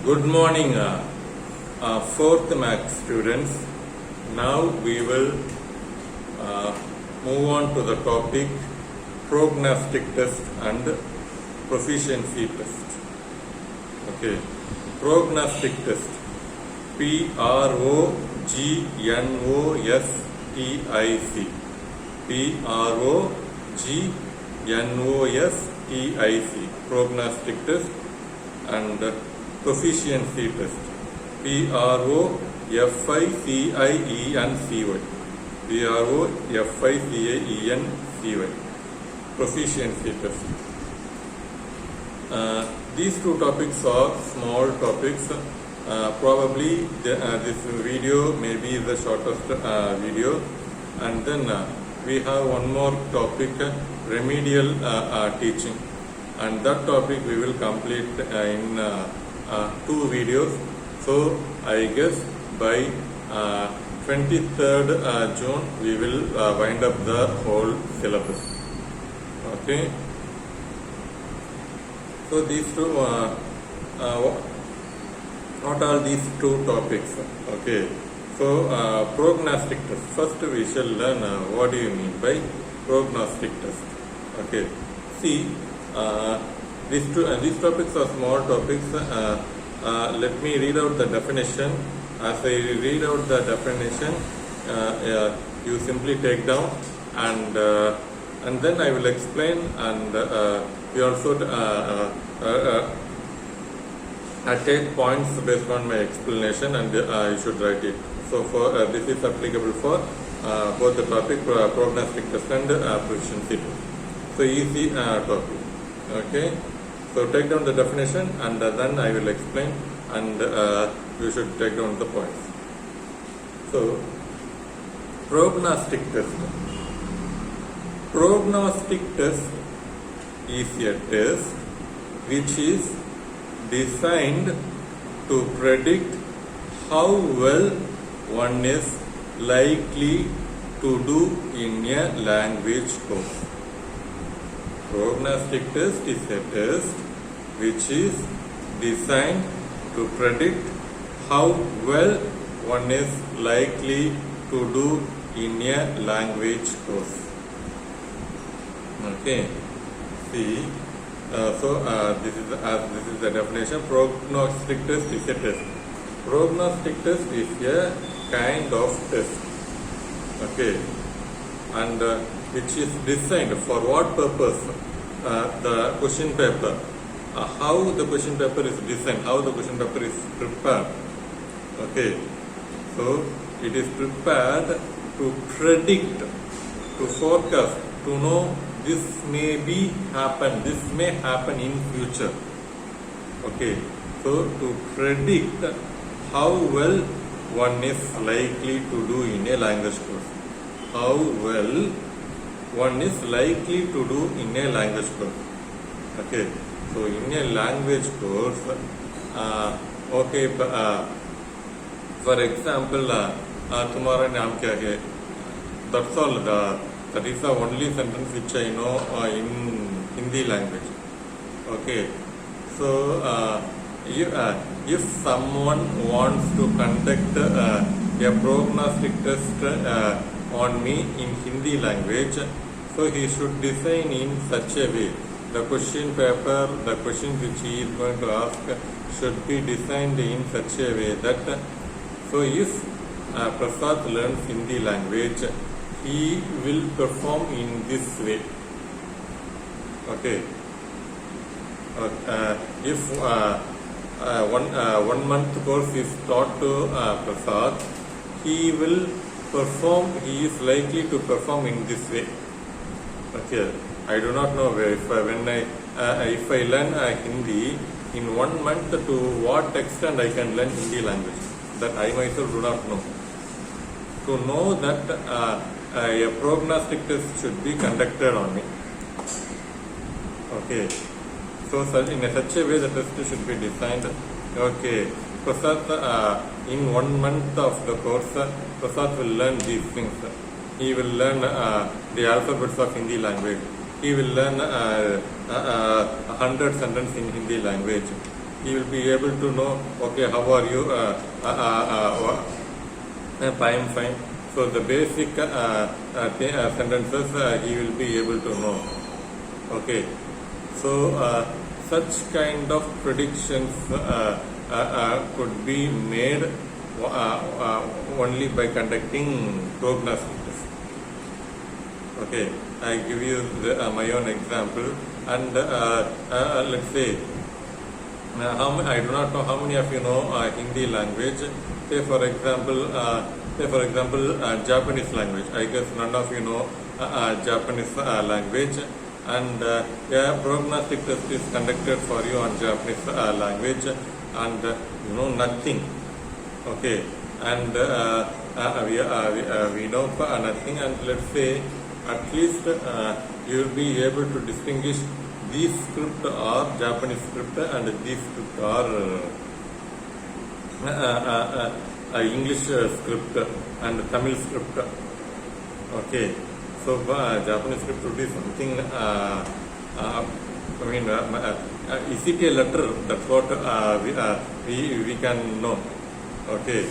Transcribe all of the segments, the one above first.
Good morning, fourth Max students. Now we will move on to the topic prognostic test and proficiency test. Okay, prognostic test. Prognostic. Prognostic. Prognostic test and proficiency test. Proficiency. Proficiency. Proficiency test. These two topics are small topics. Probably this video may be the shortest video, and then we have one more topic, remedial teaching, and that topic we will complete in 2 videos. So I guess by 23rd June we will wind up the whole syllabus. Okay. So these two, what are these two topics? Okay. So prognostic test. First we shall learn what do you mean by prognostic test. Okay. See, these topics are small topics. Let me read out the definition. As I read out the definition, you simply take down and then I will explain, and you also take points based on my explanation, and you should write it. So for this is applicable for both the topic prognostic test and proficiency test. So easy topic. Okay. So take down the definition, and then I will explain, and you should take down the points. So prognostic test. Prognostic test is a test which is designed to predict how well one is likely to do in a language course. Prognostic test is a test which is designed to predict how well one is likely to do in a language course. Okay. See. This is the definition. Prognostic test is a test. Prognostic test is a kind of test. Okay, and which is designed for what purpose? The question paper. How the question paper is designed. How the question paper is prepared. Okay, so it is prepared to predict, to forecast, to know this may happen in future. Okay, so to predict how well one is likely to do in a language course. How well one is likely to do in a language course. Okay, so in a language course, okay, for example, तुम्हारा नाम क्या है? That's all. That is the only sentence which I know in Hindi language. Okay, so if someone wants to conduct a prognostic test on me in Hindi language, so he should design in such a way. The question paper, the questions which he is going to ask should be designed in such a way that, so if Prasad learns Hindi language, he will perform in this way. Okay. If one month course is taught to Prasad, he will perform. He is likely to perform in this way. Okay. I do not know if I learn Hindi in 1 month, to what extent I can learn Hindi language. That I myself do not know. To know that a prognostic test should be conducted on me. Okay, so in such a way the test should be designed. Okay, Prasad, in 1 month of the course, Prasad will learn these things. He will learn the alphabets of Hindi language. He will learn 100 sentences in Hindi language. he will be able to know, okay, how are you? I'm fine. So the basic sentences he will be able to know. Okay. So such kind of predictions could be made only by conducting prognostics. Okay, I give you my own example, and let's say, I do not know how many of you know Hindi language. Say for example, Japanese language. I guess none of you know Japanese language. And prognostic test is conducted for you on Japanese language, and you know nothing. Okay, and we know nothing, and let's say at least you will be able to distinguish these script are Japanese script and these script are English script and Tamil script. Okay, so Japanese script would be something. Is it a letter? That's what we can know. Okay,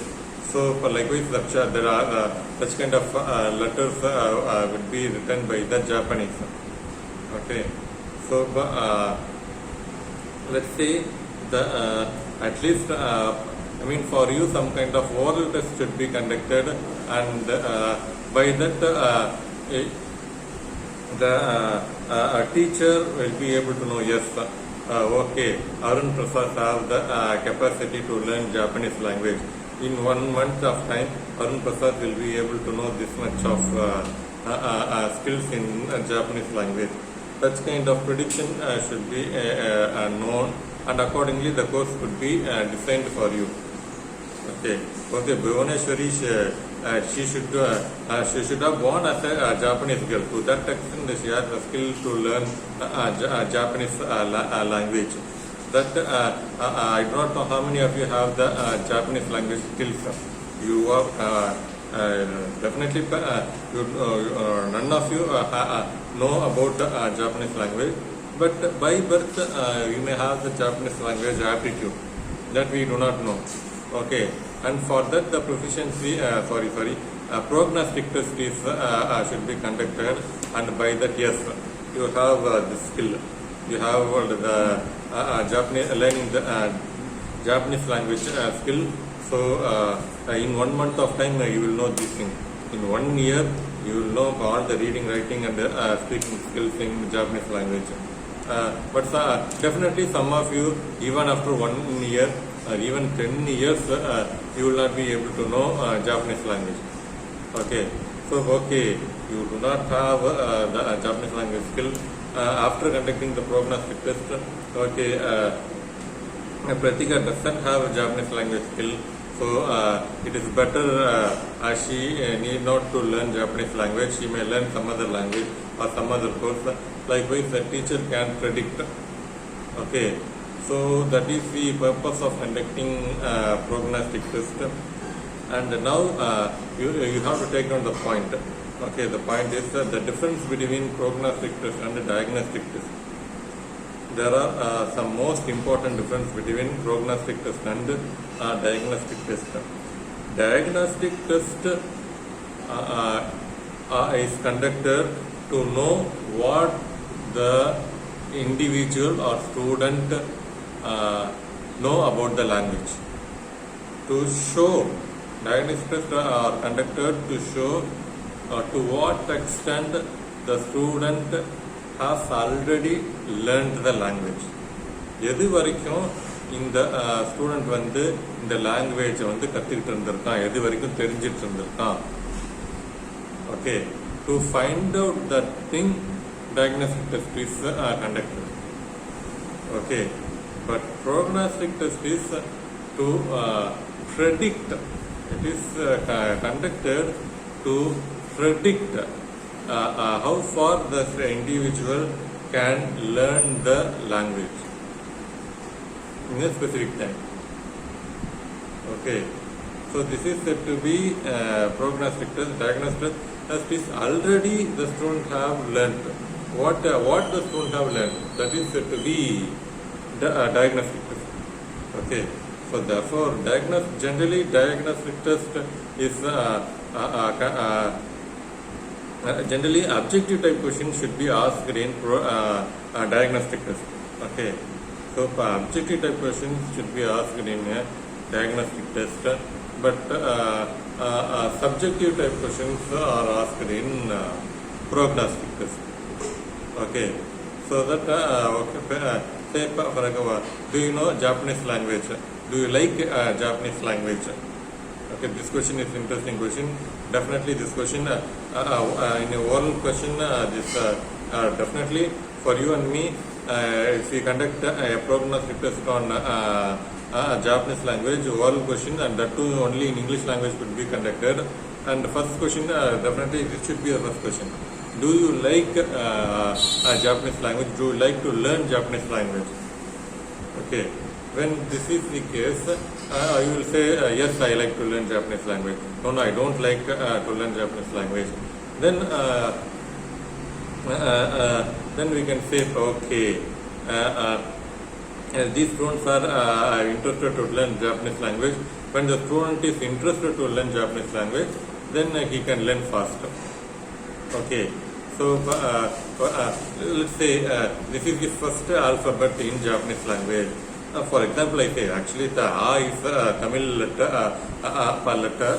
so for likewise, there are such kind of letters would be written by the Japanese. Okay, so let's say the at least for you some kind of oral test should be conducted, and by that the teacher will be able to know, yes, okay, Arun Prasad have the capacity to learn Japanese language. In 1 month of time, Arun Prasad will be able to know this much of skills in Japanese language. Such kind of prediction should be known, and accordingly the course could be designed for you. Okay, Bhuvaneshwari, she should have born as a Japanese girl. To that extent, she has the skill to learn Japanese language. That I do not know how many of you have the Japanese language skills. You are definitely none of you know about Japanese language, but by birth you may have the Japanese language aptitude that we do not know. Okay, and for that the proficiency, prognostic test is should be conducted, and by that, yes, you have the skill. You have the Japanese learning the Japanese language skill. So in 1 month of time you will know this thing. In 1 year you will know all the reading, writing, and speaking skills in Japanese language. But definitely some of you, even after 1 year or even 10 years, you will not be able to know Japanese language. Okay, so okay, you do not have the Japanese language skill. After conducting the prognostic test, okay, Pratika doesn't have a Japanese language skill, so it is better she need not to learn Japanese language. She may learn some other language or some other course. Likewise, the teacher can predict. Okay, so that is the purpose of conducting prognostic test. And now you have to take down the point. Okay, the point is the difference between prognostic test and diagnostic test. There are some most important difference between prognostic test and diagnostic test. Diagnostic test is conducted to know what the individual or student know about the language. To show, diagnostic tests are conducted to show to what extent the student has already learned the language. எது வரைக்கும் இந்த student வந்து இந்த லாங்குவேஜை வந்து கற்றுக்கிட்டு இருந்திருக்கான், எது வரைக்கும் தெரிஞ்சிட்டு இருந்திருக்கான். Okay, to find out that thing diagnostic test is conducted. Okay, but prognostic test is to predict. It is conducted to predict how far the individual can learn the language in a specific time. Okay, so this is said to be prognostic test. Diagnostic test is already the student have learned. What the student have learned, that is said to be the diagnostic test. Okay, so therefore, generally diagnostic test is generally objective type questions should be asked in diagnostic test. Okay, so objective type questions should be asked in a diagnostic test, but subjective type questions are asked in prognostic test. Okay, so that say for example, do you know Japanese language? Do you like Japanese language? Okay, this question is interesting question. Definitely this question in a oral question, definitely for you and me, if we conduct a prognostic test on Japanese language, oral question, and that too only in English language could be conducted. And the first question, definitely this should be the first question. Do you like Japanese language? Do you like to learn Japanese language? Okay. When this is the case, you will say, yes, I like to learn Japanese language. No, I don't like to learn Japanese language. Then we can say, okay, these students are interested to learn Japanese language. When the student is interested to learn Japanese language, then he can learn faster. Okay. So let's say this is the first alphabet in Japanese language. For example, I say actually the A is Tamil letter, pa letter.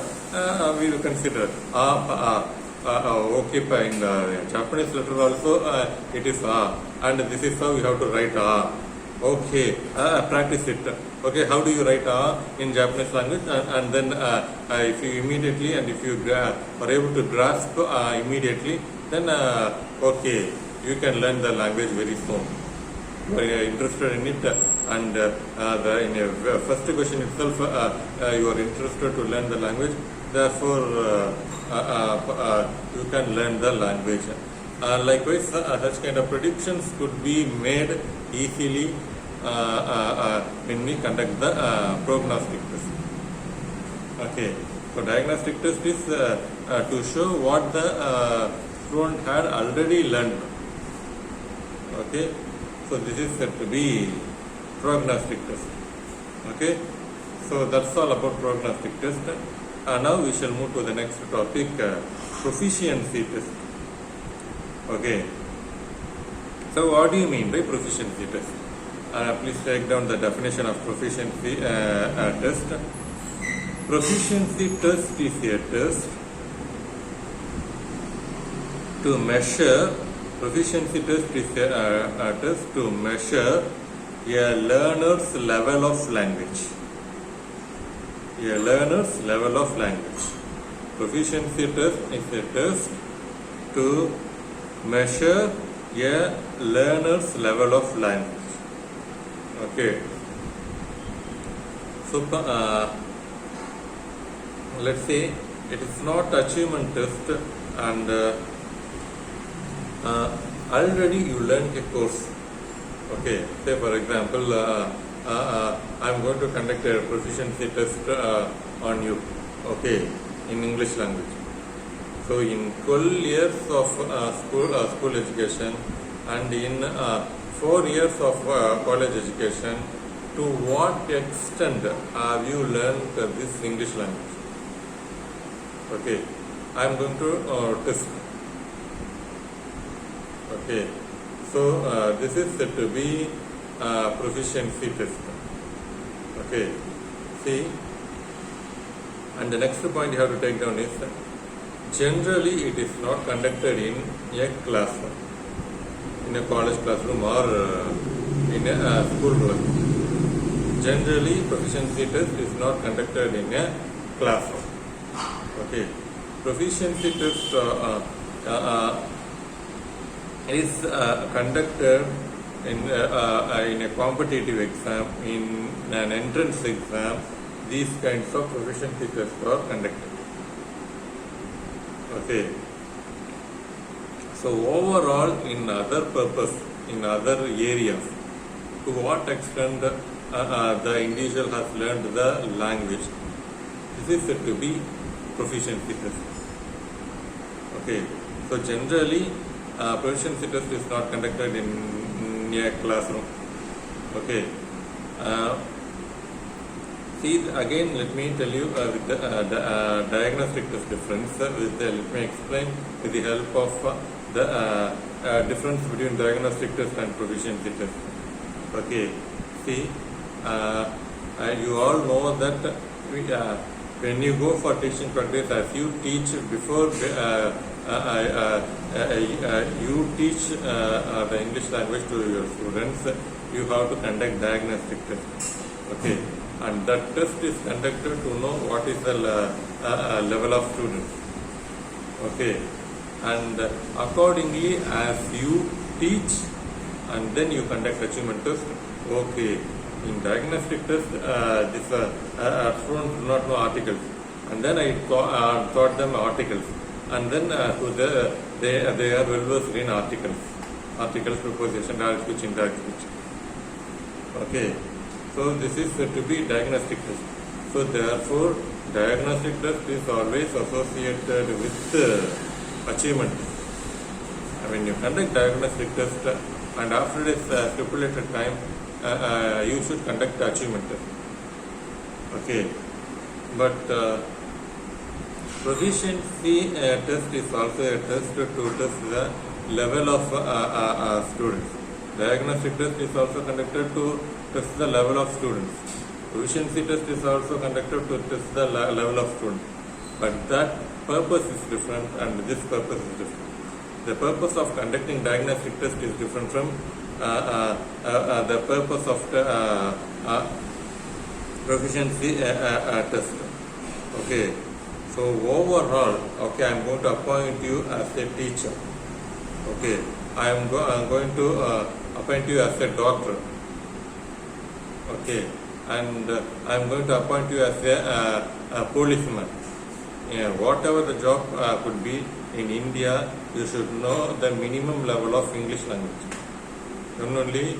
We will consider A. Okay, in Japanese letter also it is A, and this is how you have to write A. Okay, practice it. Okay, how do you write A in Japanese language? And then if you immediately and if you are able to grasp immediately, then okay, you can learn the language very soon. You are interested in it, and in the first question itself, you are interested to learn the language. Therefore, you can learn the language. Likewise, such kind of predictions could be made easily when we conduct the prognostic test. Okay, so diagnostic test is to show what the student had already learned. Okay, so this is said to be prognostic test. Okay, so that's all about prognostic test. Now we shall move to the next topic, proficiency test. Okay, so what do you mean by proficiency test? Please take down the definition of proficiency test. Proficiency test is a test to measure. Proficiency test is a test to measure a learner's level of language. A learner's level of language. Proficiency test is a test to measure a learner's level of language. Okay. So let's say it is not achievement test, and already you learned a course. Okay. Say for example, I am going to conduct a proficiency test on you. Okay, in English language. So in 12 years of school education and in 4 years of college education, to what extent have you learned this English language? Okay, I am going to test. Okay, so this is said to be proficiency test. Okay, see, and the next point you have to take down is, generally it is not conducted in a classroom, in a college classroom or in a school room. Generally, proficiency test is not conducted in a classroom. Okay, proficiency test is conducted in a competitive exam, in an entrance exam. These kinds of proficiency tests are conducted. Okay. So overall, in other purpose, in other areas, to what extent the individual has learned the language, this is said to be proficiency test. Okay. So generally, proficiency test is not conducted in a classroom. Okay. See, again, let me tell you with the diagnostic test difference. Let me explain with the help of the difference between diagnostic test and proficiency test. Okay, see, you all know that when you go for teaching practice, as you teach before you teach the English language to your students, you have to conduct diagnostic test. Okay, and that test is conducted to know what is the level of students. Okay, and accordingly, as you teach and then you conduct achievement test. Okay, in diagnostic test, this students do not know articles, and then I taught them articles, and then they are well versed in articles, preposition, direct speech, indirect speech. Okay, so this is to be diagnostic test. So therefore, diagnostic test is always associated with achievement. When you conduct diagnostic test, and after this stipulated time, you should conduct the achievement test. Okay, but proficiency test is also a test to test the level of students. Diagnostic test is also conducted to test the level of students. Proficiency test is also conducted to test the level of students. But that purpose is different and this purpose is different. The purpose of conducting diagnostic test is different from the purpose of the proficiency test. Okay, so overall, okay, I am going to appoint you as a teacher. Okay, I am going to appoint you as a doctor. Okay, and I am going to appoint you as a policeman. Yeah, whatever the job could be in India, you should know the minimum level of English language. Then only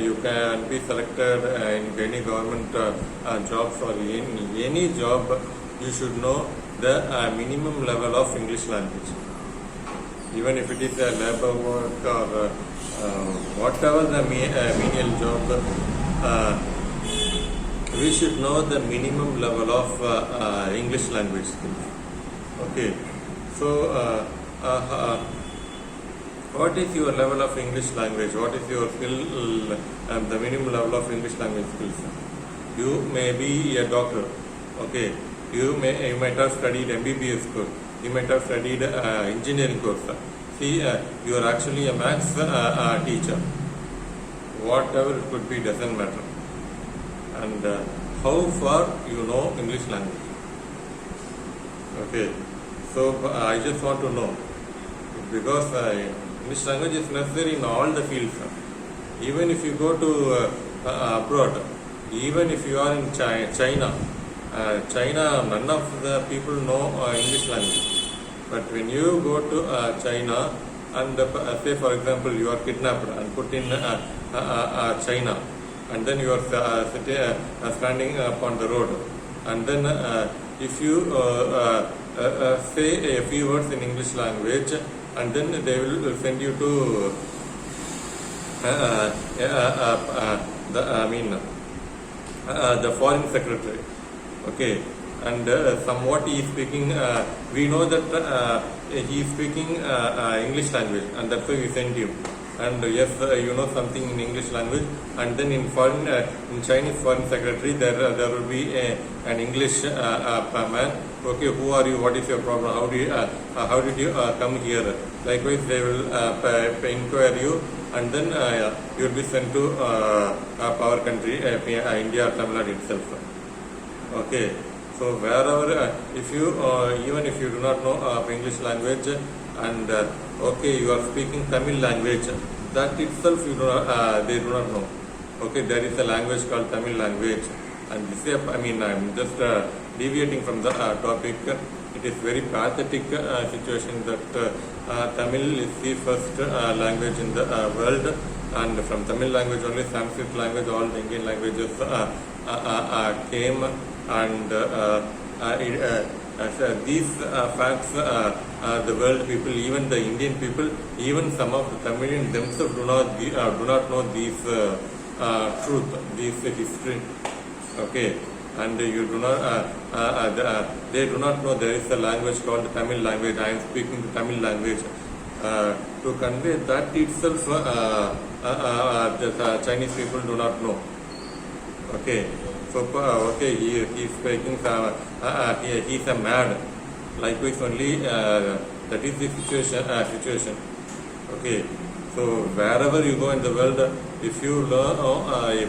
you can be selected in any government jobs or any job. You should know the minimum level of English language. Even if it is a labor work or whatever the menial job, we should know the minimum level of English language skills. Okay, so what is your level of English language? What is your skill and the minimum level of English language skills? You may be a doctor. Okay, you might have studied MBBS course. You might have studied engineering course. See, you are actually a maths teacher. Whatever it could be doesn't matter. And how far you know English language. Okay, so I just want to know, because English language is necessary in all the fields. Even if you go to abroad, even if you are in China, none of the people know English language. But when you go to China and say for example you are kidnapped and put in China, and then you are standing upon the road, and then if you say a few words in English language, and then they will send you to the foreign secretary. Okay, and somewhat he is speaking. We know that he is speaking English language, and that's why we send you. And yes, you know something in English language, and then in Chinese foreign secretary there will be an English man. Okay, who are you? What is your problem? How did you come here? Likewise, they will inquire you, and then you will be sent to our country, India or Tamil Nadu itself. Okay, so wherever, if you even if you do not know English language, and okay, you are speaking Tamil language, that itself you do not, they do not know. Okay, there is a language called Tamil language, and this is, I am just deviating from the topic. It is very pathetic situation that Tamil is the first language in the world, and from Tamil language only Sanskrit language, all the Indian languages came, and these facts, the world people, even the Indian people, even some of the Tamilians themselves do not know these truth, this history. Okay, and you do not they do not know there is a language called Tamil language. I am speaking the Tamil language. To convey that itself, the Chinese people do not know. Okay, so okay, he is speaking. He is a mad. Likewise, only that is the situation. Okay, so wherever you go in the world, if you learn a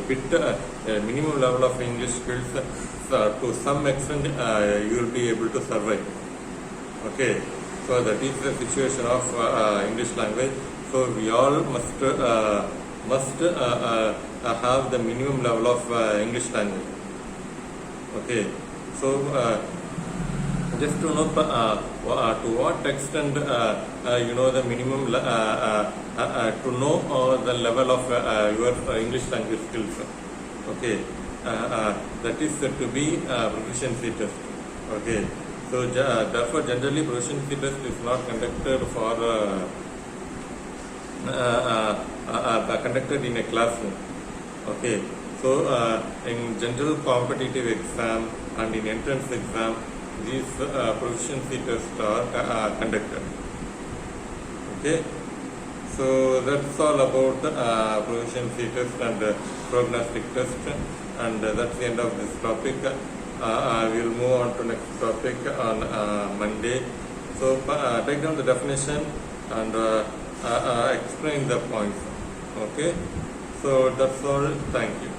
bit minimum level of English skills, to some extent you will be able to survive. Okay, so that is the situation of English language. So we all must have the minimum level of English language. Okay, so just to know to what extent you know the minimum to know the level of your English language skills. Okay, that is to be proficiency test. Okay, so therefore generally proficiency test is not conducted for conducted in a classroom. Okay, so in general competitive exam and in entrance exam, these proficiency tests are conducted. Okay, so that's all about proficiency test and prognostic test, and that's the end of this topic. I will move on to next topic on Monday. So take down the definition and explain the points. Okay, so that's all. Thank you.